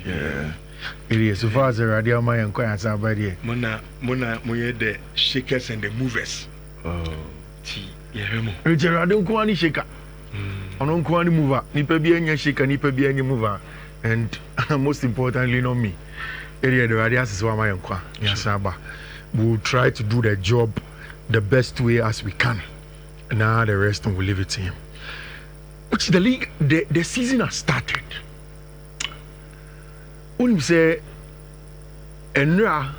Yeah. It is. So far as the radio man and quiet somebody. Mona, the shakers and the movers. Oh. Yeah, Richard, I don't want any shaker. I don't want any mover. Nipa be any shaker, nipa be any mover. And most importantly, not me. Area the radius is one my uncle. Yes, Abba. We will try to do the job the best way as we can. Now the rest will leave it to him. Which the league, the season has started. When you say, Nhyira,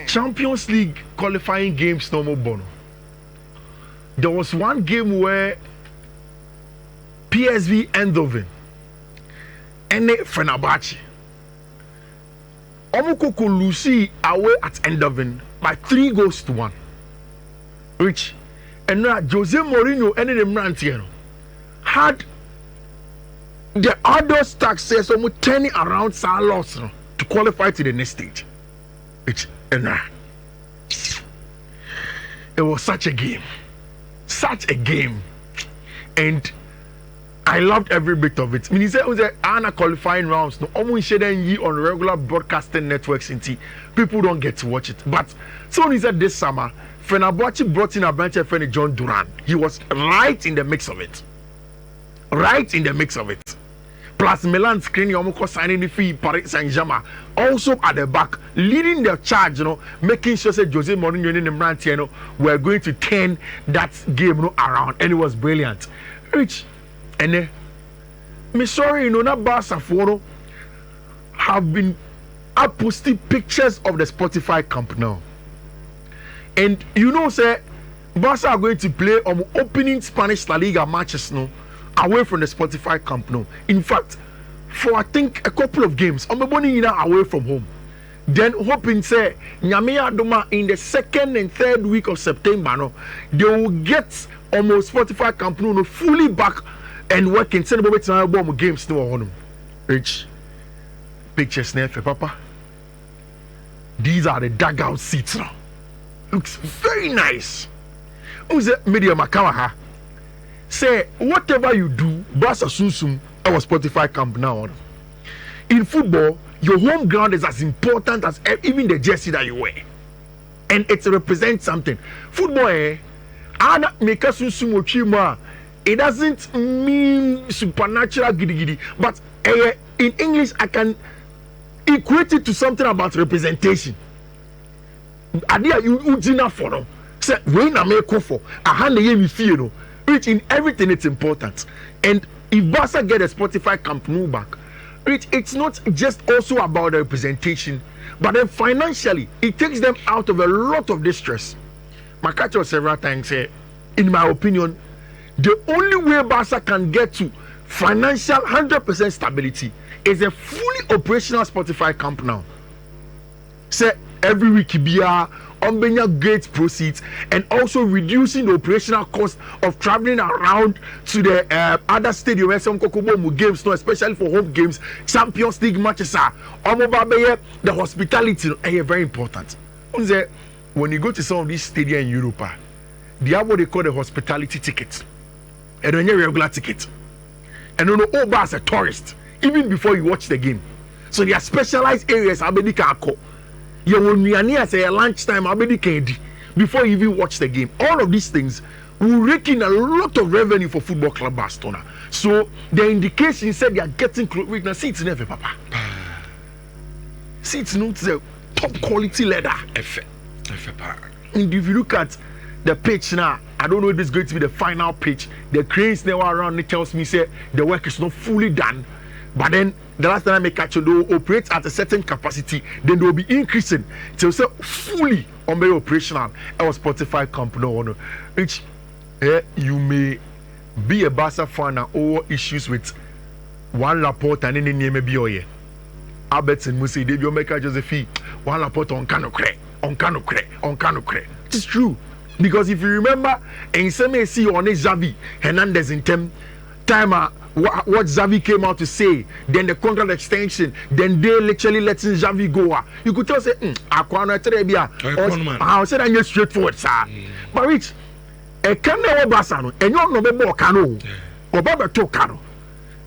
Champions League qualifying games no more bono. There was one game where PSG Eindhoven and Fenerbahce Omukoko Lucy away at Eindhoven by 3-1. Which and now Jose Mourinho and the Manfred had the other success almost turning around loss to qualify to the next stage. Which and it was such a game, and I loved every bit of it. I mean, he said it was a qualifying rounds. No, almost shouldn't on regular broadcasting networks. People don't get to watch it. But so he said this summer, Fenerbahce brought in a bunch of friend John Duran. He was right in the mix of it. Plus Milan screening almost signing the fee Paris Saint-Germain also at the back, leading the charge, making sure that Jose Mourinho and Manfred were going to turn that game around, and it was brilliant. Rich, and me sorry, not Barca for have been up posting pictures of the Spotify Camp Nou, and say Barca are going to play on opening Spanish La Liga matches away from the Spotify Camp Nou. In fact, for I think a couple of games, I'm going away from home. Then hoping say Nyame Adoma in the 2nd and 3rd week of September, they will get almost Spotify Camp Nou fully back and working. Send about time games no Rich pictures there for Papa. These are the dugout seats now. Looks very nice. Who's the media Makawaha? Say whatever you do, Barca Sunsum, our Spotify Camp Nou. In football, your home ground is as important as even the jersey that you wear, and it represents something. Football, it doesn't mean supernatural giddy, but in English I can equate it to something about representation. Adia you for them. Say when I make for a hand me feel which in everything it's important. And if Barca get a Spotify Camp Nou back, it's not just also about the representation, but then financially it takes them out of a lot of distress. My catch was several times in my opinion, the only way Barca can get to financial 100% stability is a fully operational Spotify Camp Nou. Say every week on great proceeds, and also reducing the operational cost of traveling around to the other stadium where some Kokobo games, especially for home games, Champions League matches are the hospitality is very important. When you go to some of these stadiums in Europe, they have what they call the hospitality ticket, and then your regular ticket, and over as a tourist even before you watch the game. So there are specialized areas you will near say lunchtime before you even watch the game. All of these things will rake in a lot of revenue for Football Club Barcelona. So the indication said they are getting close. Wait, now seats never, Papa. Seats not the top quality leather. And if you look at the pitch now, I don't know if this is going to be the final pitch. The cranes now around it tells me say the work is not fully done. But then the last time I make catch, they will operate at a certain capacity, then they will be increasing till say fully operational. I was Spotify Camp Nou, which you may be a Barca fan or issues with one Laporte and any name maybe oye. Albertson Musi, they will make a Josephine one Laporte on Canocre. It's true. Because if you remember, in some see on Xavi Hernandez in time what Xavi came out to say, then the contract extension, then they literally letting Xavi go. You could tell say, I said I'm straightforward, sir. But which a can never Basano, and you're no more cano or Baba Tocano.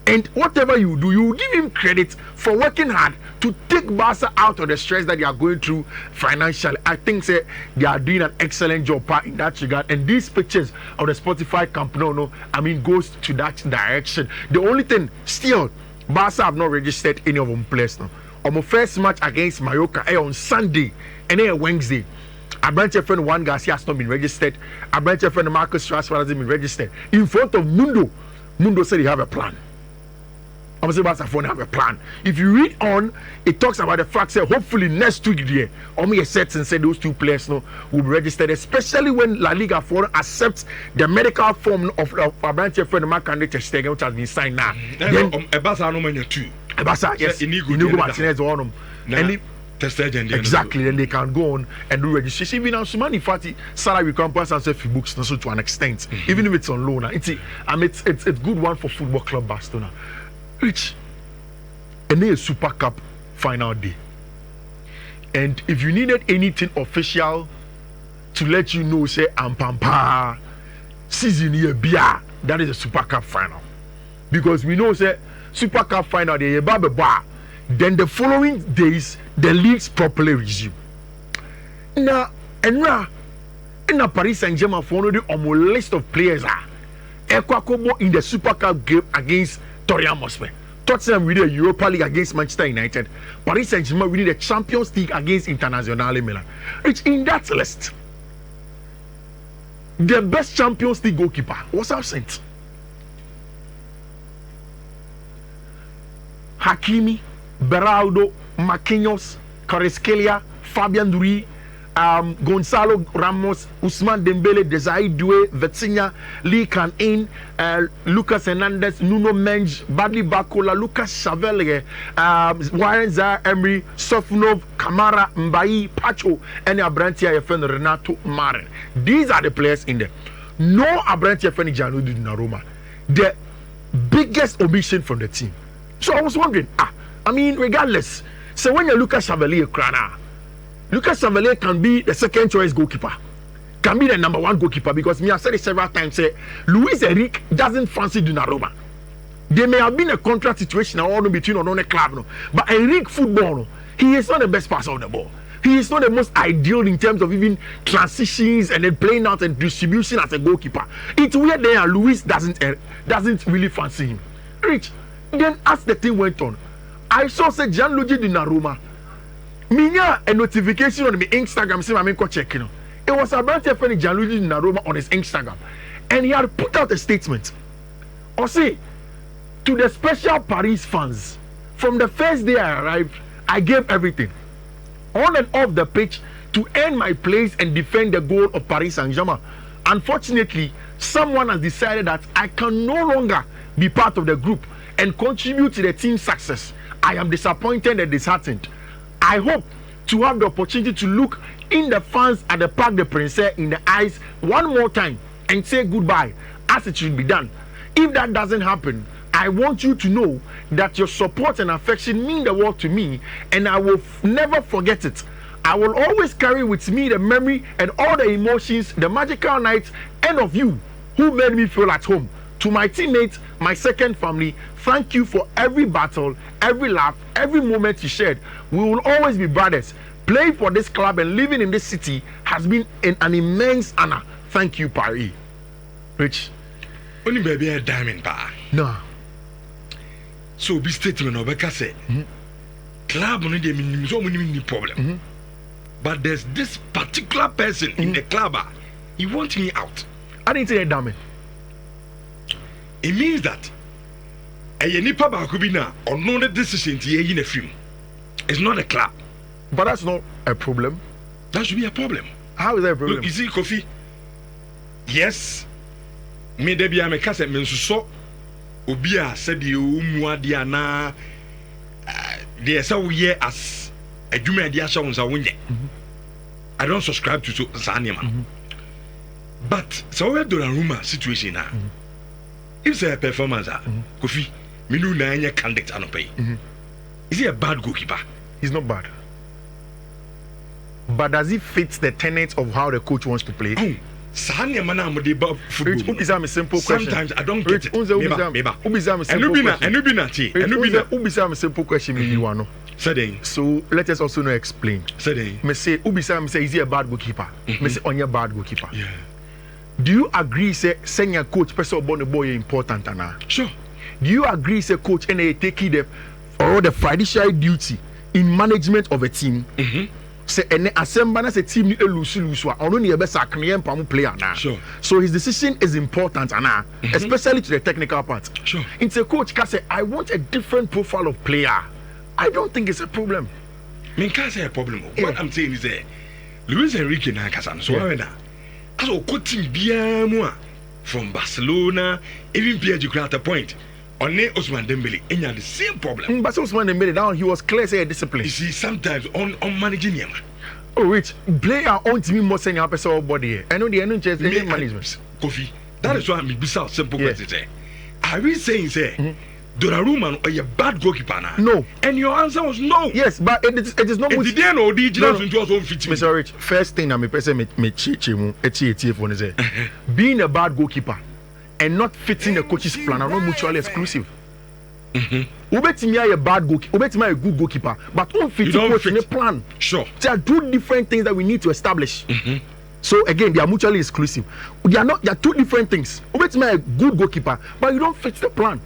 And whatever you do, you give him credit for working hard to take Barca out of the stress that they are going through financially. I think say, they are doing an excellent job in that regard. And these pictures of the Spotify Camp Nou, I mean, goes to that direction. The only thing, still, Barca have not registered any of them players now. On my first match against Mallorca on Sunday and then Wednesday, Abranche friend Juan Garcia has not been registered. Abranche friend Marcus Rashford hasn't been registered. In front of Mundo, Mundo said he have a plan. I'm saying Barca have a plan. If you read on, it talks about the fact that hopefully next week there, Omi sets and said those two players will be registered, especially when La Liga for accepts the medical form of Abranche friend Mark and Stegen, which has been signed now. Then Barca no man two. Barca, yes, Inigo Martinez on them. And exactly, then they can go on and do registration. Even now, Sumani Fati salary campus and self books also to an extent, even if it's on loan. It's good one for Football Club Barcelona. Rich, and then a Super Cup final day. And if you needed anything official to let you know, say Ampampa season year bia, that is a Super Cup final. Because we know say Super Cup final day, then the following days the leagues properly resume. Now, and now in Paris Saint-Germain for the list of players are Ekwakobo in the Super Cup game against Tottenham Hotspur. Tottenham winning the Europa League against Manchester United. Paris Saint-Germain winning the Champions League against Internazionale Milan. It's in that list. The best Champions League goalkeeper was absent. Hakimi, Beraldo, Marquinhos, Kvaratskhelia, Fabian Ruiz, Gonzalo Ramos, Ousmane Dembele, Desiree Doué, Vitinha, Lee Can-in, Lucas Hernandez, Nuno Mendes, Badly Bakola, Lucas Chevalier, Warren Zaire-Emery, Sofunov, Kamara, Mbaye, Pacho, and Abrantia FN Renato Marin. These are the players in there. No Abrantia FN Gianluigi Donnarumma. The biggest omission from the team. So I was wondering, I mean, regardless, so when you look at Chevalier Crana, Lucas Chevalier can be the second choice goalkeeper, can be the number one goalkeeper, because me, I said it several times, say Luis Enrique doesn't fancy Donnarumma. There may have been a contract situation all between on a club, no, but Enrique football, no, he is not the best passer of the ball. He is not the most ideal in terms of even transitions and then playing out and distribution as a goalkeeper. It's weird there, Luis doesn't really fancy him. Rich, then as the thing went on, I saw say Gianluigi Donnarumma. Minya a notification on my Instagram saying I'm going to check. It was about friend Gianluigi Donnarumma on his Instagram, and he had put out a statement. Or say to the special Paris fans, from the first day I arrived, I gave everything on and off the pitch to earn my place and defend the goal of Paris Saint-Germain. Unfortunately, someone has decided that I can no longer be part of the group and contribute to the team's success. I am disappointed and disheartened. I hope to have the opportunity to look in the fans at the Parc des Princes in the eyes one more time and say goodbye as it should be done. If that doesn't happen, I want you to know that your support and affection mean the world to me, and I will never forget it. I will always carry with me the memory and all the emotions, the magical nights, and of you who made me feel at home. To my teammates, my second family, thank you for every battle, every laugh, every moment you shared. We will always be brothers. Playing for this club and living in this city has been an immense honor. Thank you, Paris. Rich. Only baby a diamond bar. No. So be statement of a say. Club only the so many problem. But there's this particular person in the club. He wants me out. I didn't say a diamond. It means that a nipa bakubina or no decision to in a film. It's not a club. But that's not a problem. That should be a problem. How is that a problem? Look, you see, Kofi. Yes. Me debi ame kase me nsuso obi a said the umuadia na the say we as adwuma dia sha wonsa wonye. I don't subscribe to so anima. But so we Donnarumma situation now. If say a performance, Kofi, me no na anya conduct anopai. Is he a bad goalkeeper? He's not bad. But does he fit the tenets of how the coach wants to play? Sanya mana mo de ba football. Rich, ubisa me simple question. Sometimes I don't get it. Ubisa me simple question. Ubisa me simple question me you know. So let us also know explain. Me say ubisa me say is he a bad goalkeeper? Me say onye bad goalkeeper. Yeah. Do you agree say senior coach person born the boy important ana? Sure. Do you agree say coach and taking the fiduciary duty in management of a team? Say any assembly as a team ni lose wa ono ne be sack ne empam player na. Sure. So his decision is important ana, especially to the technical part. Sure. It's a coach can say I want a different profile of player. I don't think it's a problem. Me can't say a problem. What I'm saying is that Luis Enrique na kasa so na. As o coaching bia mu from Barcelona even PSG at a point. On Ousmane Dembele, and you had the same problem. But Ousmane Dembele down, he was clear say discipline. You see, sometimes on managing him. Oh, Rich, player on to me more senior person body. I know the NHS management. Kofi, that is why I'm beside simple question. Are we saying say Donnarumma are a bad goalkeeper now? No. And your answer was no. Yes, but it is not. Did they know the no. Into us own fit? Mr. Rich, first thing I'm a person me being a bad goalkeeper and not fitting the coach's plan are not mutually exclusive. Ubetimi a bad goalkeeper, Ubetimi a good goalkeeper, but don't fit the coach in a plan. Sure. There are two different things that we need to establish. So again, they are mutually exclusive. They are two different things. Ubetimi a good goalkeeper, but you don't fit the plan.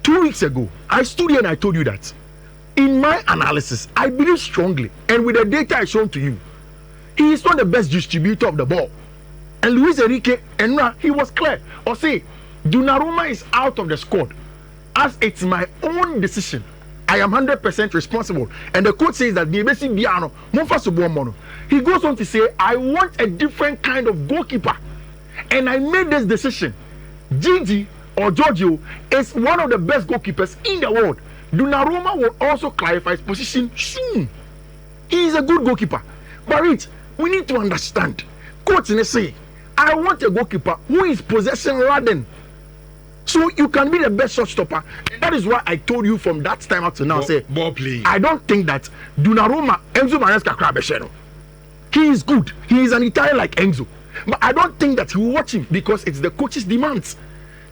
2 weeks ago, I stood here and I told you that in my analysis, I believe strongly, and with the data I shown to you, he is not the best distributor of the ball. And Luis Enrique, he was clear. Or say, Donnarumma is out of the squad. As it's my own decision, I am 100% responsible. And the coach says that he goes on to say, I want a different kind of goalkeeper. And I made this decision. Gigi or Giorgio is one of the best goalkeepers in the world. Donnarumma will also clarify his position soon. He is a good goalkeeper. But Rich, we need to understand. Coach say, I want a goalkeeper who is possession laden. So you can be the best shot stopper. And that is why I told you from that time up to now, ball playing. I don't think that Donnarumma, Enzo Maresca Crabesheno. He is good. He is an Italian like Enzo. But I don't think that he will watch him because it's the coach's demands.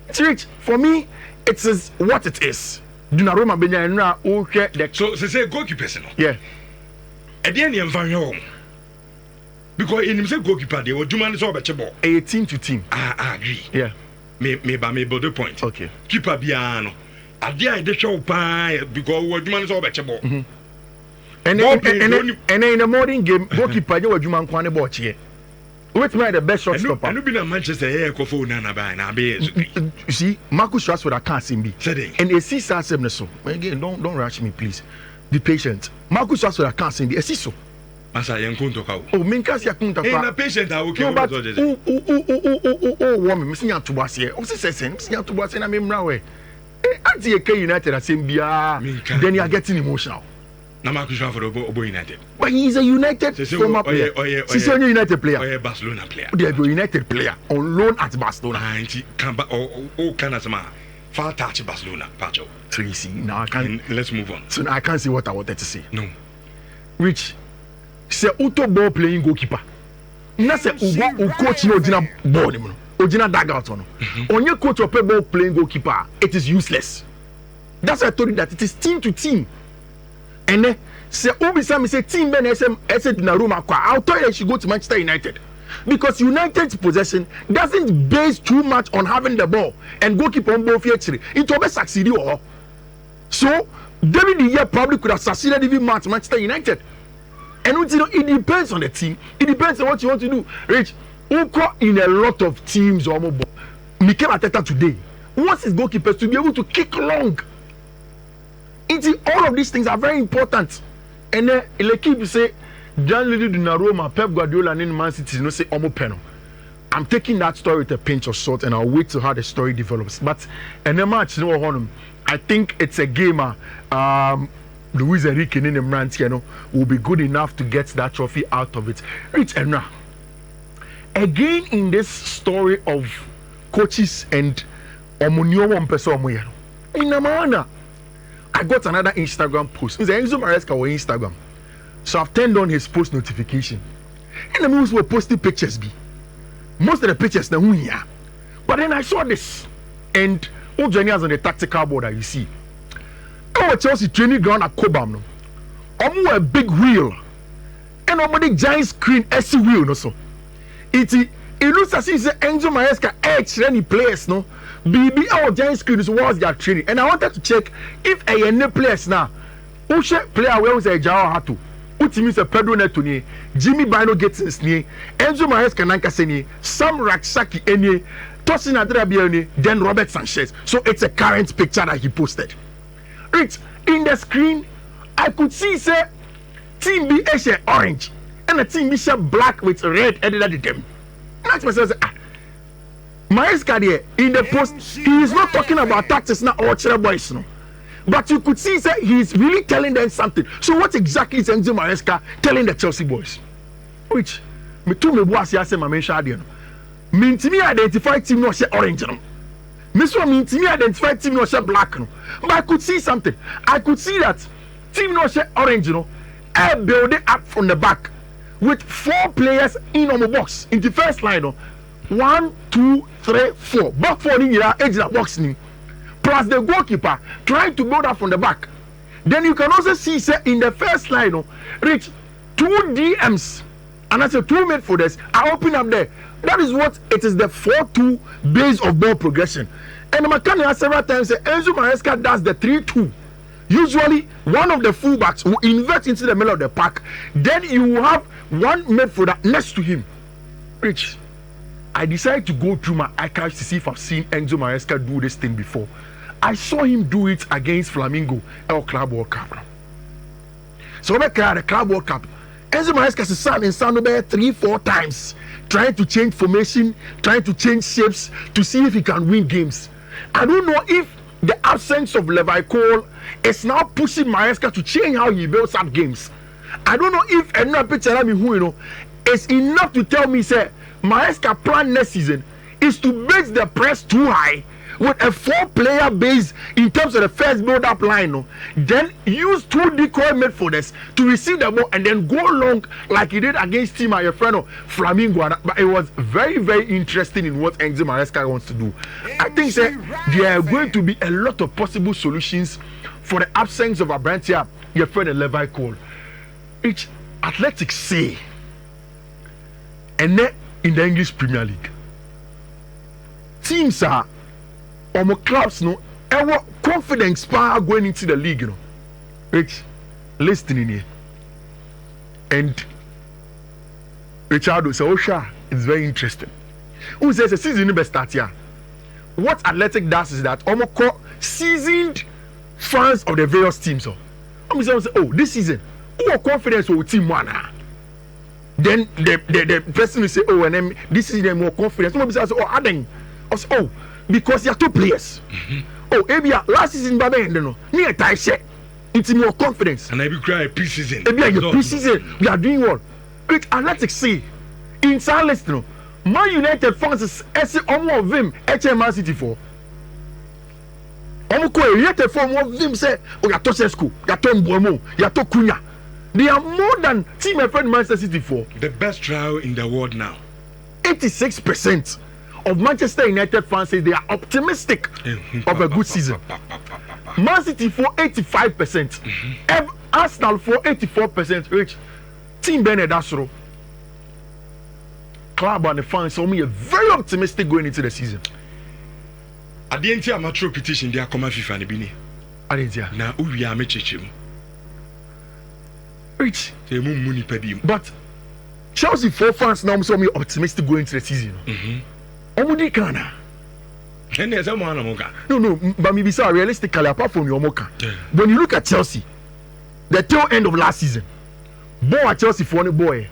It's rich. For me, it is what it is. Donnarumma Benya okay. So say goalkeeper. Yeah. At the end of the because in himself goalkeeper, they were doing so much ball. A team to team. I agree. Yeah. Me the point. Okay. Keeper biano. At the end, the show pie because we're doing so much ball. And in the morning game, goalkeeper, you were doing one ball here. Which made the best shot stopper? And you've been a Manchester here, Kofu Nana by you see, Marcus Rashford, I can't see me. And a CISA so. Again, don't rush me, please. Be patient. Marcus Rashford, I can't see me. A CISO. Masa yankunto ka. Oh, minkas yakunta ka. Na patient I okay. No, but woman, me sinya to boss here. O se sesen, me sinya to boss na me mra we. Anti United asem bia. Then you are getting emotional. Na Marcus Rashford obo United. But he is a United former player. He's a United player. Or a Barcelona player. They are a United player on loan at Barcelona. Anti can can asma. Far touch Barcelona, Pacho. Tracy, now I can't. Let's move on. So now I can't see what I wanted to say. No. Rich. C'est auto ball playing goalkeeper. Na se ugo coach no ojina ball ni mo. Ojina dugout no. Onye coach or ball playing goalkeeper, it is useless. That's why I told you that it is team to team. And then say Obisa me say team ben SM Donnarumma kwa. I'll tell you she go to Manchester United. Because United's possession doesn't base too much on having the ball and goalkeeper on ball feature. It will be succeed or so David De Gea probably could have succeeded even much Manchester United. And you know, it depends on the team. It depends on what you want to do. Rich, Uko in a lot of teams or more. Mikel Arteta today wants his goalkeepers to be able to kick long. All of these things are very important. And then the keep say, Gianluigi Donnarumma, Pep Guardiola, and Man City, you know, say Omo Peno. I'm taking that story with a pinch of salt, and I'll wait to how the story develops. But in the match, you know, I think it's a game. Luis Enrique in the Mantiano will be good enough to get that trophy out of it. Rich Enra. Again, in this story of coaches and Omunio Wampeso in Amana, I got another Instagram post. It's Enzo Maresca on Instagram. So I've turned on his post notification. And the moves were posting pictures. most of the pictures na who here. But then I saw this, and all journeyers on the tactical board that you see. Our Chelsea training ground at Cobham, no. A big wheel, and almost giant screen SC wheel, no so. It looks as if Enzo Maresca edge any players, no. BB our giant screen is was their training, and I wanted to check if any players now. Who player where was a Jao Hatu? Which means a Pedro Netuni, Jimmy Bino gets his knee, Enzo Maresca Nankaseni, Sam Raksaki any, Tosin Adrabiani, then Robert Sanchez. So it's a current picture that he posted. It's in the screen. I could see say team B is orange and the team B is black with red headed at them. That's myself say, Maresca there in the post, he is not talking about tactics now or Chile boys no. But you could see say he's really telling them something. So what exactly is Enzo Maresca telling the Chelsea boys? Which me too me boss here say my mention there no. Me to me identify team no say orange no. Miss one me to me identify team no say black no. But I could see something. I could see that team no say orange no. I build it up from the back with 4 players in on the box in the first line no. 1, 2, 3, 4. Back 4 Nhyira edge the box ni. Plus the goalkeeper trying to build up from the back. Then you can also see say in the first line no, reach 2 DMs and that's a 2 midfielders are open up there. That is what it is, the 4-2 base of ball progression. And Makani has several times say Enzo Maresca does the 3-2. Usually one of the fullbacks will invert into the middle of the pack. Then you will have one midfielder next to him. Rich, I decided to go through my archives to see if I've seen Enzo Maresca do this thing before. I saw him do it against Flamengo at Club World Cup. So when the Club World Cup, Enzo Maresca is in Sanobe 3-4 times, trying to change formation, trying to change shapes to see if he can win games. I don't know if the absence of Levi Cole is now pushing Maresca to change how he builds up games. I don't know if another picture of me who you know is enough to tell me say Maresca plan next season is to base the press too high with a 4-player base in terms of the first build-up line, no? Then use 2 decoy midfielders to receive the ball and then go long like he did against Team Ayefreno Flamengo. But it was very, very interesting in what Enzo Maresca wants to do. I think there are going to be a lot of possible solutions for the absence of Abrantia, your friend and Levi Cole. Each Athletics say, and then in the English Premier League, teams are our clubs no our confidence power going into the league, you know. Rich, listening here. And Richard says, it's very interesting. Who says the season will start here? What Athletic does is that almost seasoned fans of the various teams. So, say, oh, this season, who confidence will team one? Then the person will say, oh, and then this is the more confidence. Somebody says, oh, Aden. Oh, because there are 2 players. Oh, Abia, last season, Baba, no, near tie set. It's more confidence. And I will cry pre-season. Abia, your pre-season, we are doing well. But Athletics say, in silence, no, Man United fans is almost of them, Man City for. Almost United fans of them say, oh, you are to Sesko, you are to Mbomo, you are to Cunha. They are more than team my friend Manchester City for. The best trial in the world now. 86% of Manchester United fans say they are optimistic of a good season. Man City for 85%. Arsenal for 84%. Rich. Team Bernard Asro. Club and the fans are very optimistic going into the season. At the end of amateur petition, they are coming FIFA and Bini. At the end, now we are matching. Rich. But Chelsea 4 fans now so optimistic going into the season. Omudi Kana. No, but maybe so realistically, apart from your Moka, when you look at Chelsea, the tail end of last season, boy at Chelsea for one boy,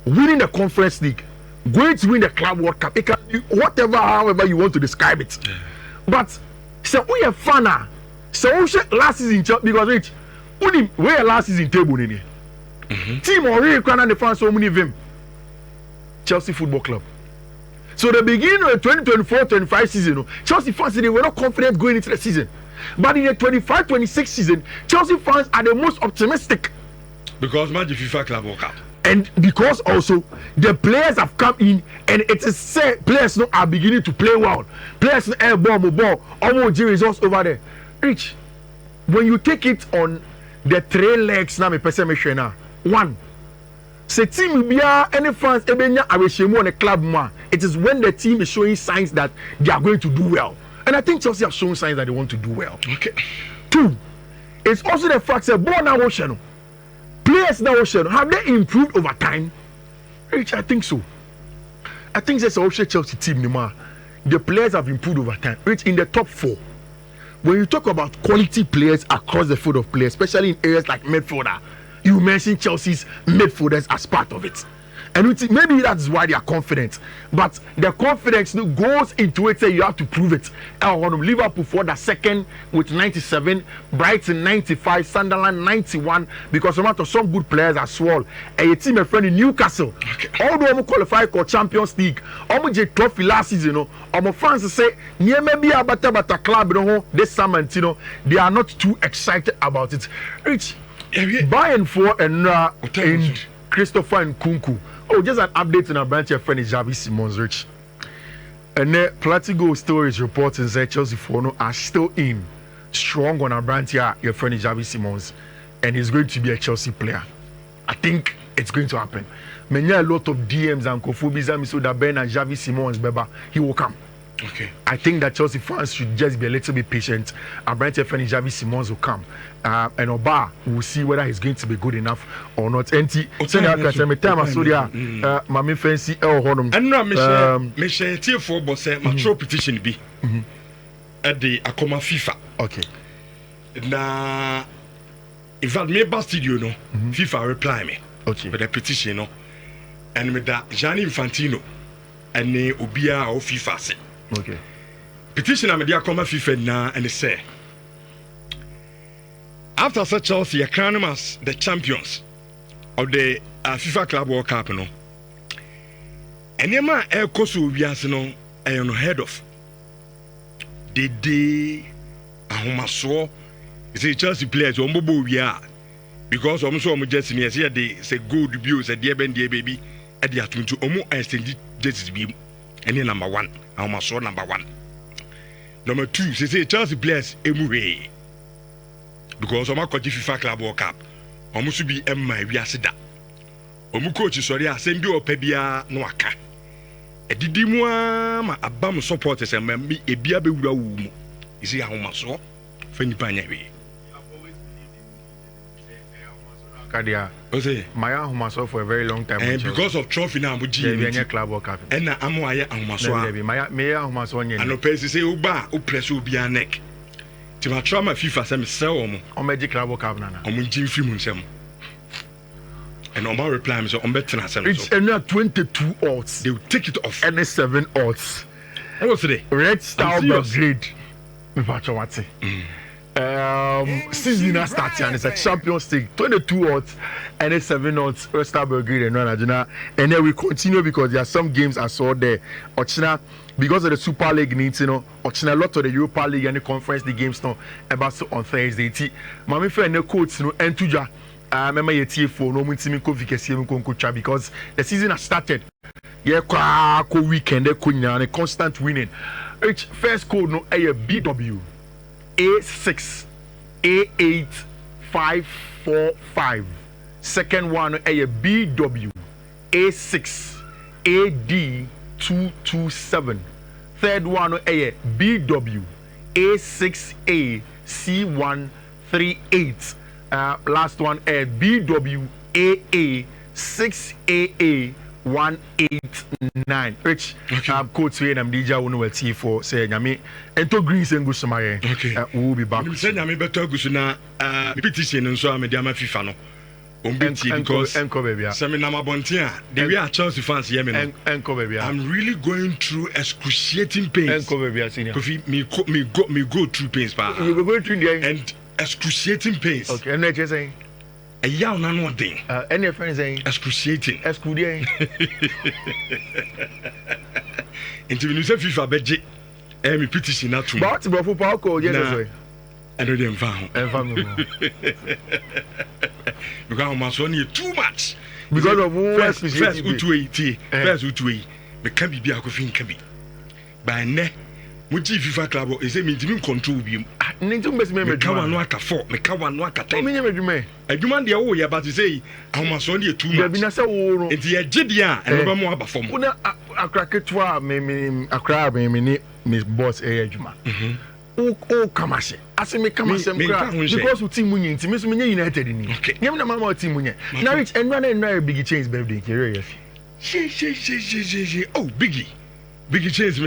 winning the Conference League, going to win the Club World Cup, it can be whatever, however you want to describe it. But so we are fan. So last season because Rich, we are last season table in team already can the fans so many of them. Chelsea Football Club. So the beginning of the 2024-25 season, Chelsea fans they were not confident going into the season. But in the 25-26 season, Chelsea fans are the most optimistic. Because man the FIFA Club World Cup. And because also the players have come in, and it is said players now are beginning to play well. Players air ball, almost results over there. Rich, when you take it on the 3 legs now, me person me now. 1. Say team bia any fans ebenya aweshemu on a club ma. It is when the team is showing signs that they are going to do well. And I think Chelsea have shown signs that they want to do well. Okay. 2. It's also the fact that ball now ocean. Players now ocean. Have they improved over time? Rich, I think so. I think that's also Chelsea team Nima. The players have improved over time. Rich, in the top 4. When you talk about quality players across the field of players, especially in areas like midfielder, you mentioned Chelsea's midfielders as part of it. And maybe that's why they are confident. But the confidence goes into it, say you have to prove it. Liverpool for the second with 97, Brighton 95, Sunderland 91, because some good players as well. And a team a friend in Newcastle. Although I'm qualified for Champions League, I'm a trophy last season, I'm fans say, near maybe a better club this summer, they are not too excited about it. Rich, buying for and Christopher and Kunku. Oh, just an update on our branch your friend Javi Simons, Rich. And the Platigo stories reporting that Chelsea Fono are still in strong on our branch here, your friend Javi Simons, and he's going to be a Chelsea player. I think it's going to happen. Many a lot of DMs and Kofubiza Misoda Ben and Javi Simons, Beba, he will come. Okay. I think that Chelsea fans should just be a little bit patient. Our branch your friend Javi Simons will come. And Oba will see whether he's going to be good enough or not. And send out time I saw there, Mami Fancy El Honum. And now, Michelle for boss, my throw petition be at the Akoma FIFA. Okay. Now, if I may bastard you know, FIFA reply me. Okay. With the petition, no, and with that Gianni Infantino and the Ubia or FIFA say. Okay. Petition I'm the Akoma FIFA now, and they say. After such Chelsea are crowned as the champions of the FIFA Club World Cup, no. And Emma Air Kosu Viasino, I am head of the day Ahomaso is a Chelsea players on Bobo we are because I'm so just in here they say good reviews at the baby at the to Omo and just be any number 1. Ahomaso number 1. Number 2, say Chelsea players Emure. Because I'm a coach FIFA Club World Cup. I must be Emma Viasida. I'm coach sorry, I send you a pebia no aka. A didimwa ma abam supporters and me a beer be woo. Is he a home so? Fanny Panawi. Kadia, my home for a very long time. And because of trophy now, would you Club World Cup? And I'm why I'm my mayor home on you. And no person say, Uba, who press will be a neck. To my trauma FIFA some sell on Magic Club World Cup nana. On Jim Freeman. And on my reply, so on better than it's another 22 odds. They will take it off. And 7 odds. What was today? Red Star Belgrade. Season has started and it's a Champions League. 22 odds and 7 odds. Red Star Belgrade and Ranajina. And then we continue because there are some games I saw there. Ochina. Because of the Super League needs, or a lot of the Europa League and the Conference League games now about so on Thursday. Mami friend no coach no entuja. Remember your TF4 no mutimi ko vikesi mu konkocha because the season has started. Yeah, ko weekend e kunya and constant winning. First code no BW A6 A8545. Second one BW A6 AD227. Third one BW A6A C138. Last one BW AA6AA 189. Rich code to and DJ will know for say Yami and to Greece and Gusamaye. Okay. We'll be back. You said Yami better Gusuna petition and so I'm a Diama FIFA no. Because we are Chelsea fans here. I'm really going through excruciating pains. Me go through pains, you go through the and excruciating pains. Okay, and you're saying a young man one thing. Any friend saying excruciating. Excruciating. Until you say FIFA budget, me petition not true. But for Paco, yes. I know them found. Because I'm only too much. because of who first utuwe me ka bibi akofi nka bi ba ne mo ji FIFA club e say me ntimi control bi nti mbesi me ka wano aka 4 me ka wano aka 10 me nyame dwuma adwuma de wo ye but say ahomaso de too much ya bi na say wo no enti ye gidi a e ba mo aba fom una akraketwa me akra me boss e adwuma o kamashe ase me kamashe mkra because u team munye ntimi so menye United ni nyam na mama team munye na reach enwa na big change birthday kere yafi she oh biggie change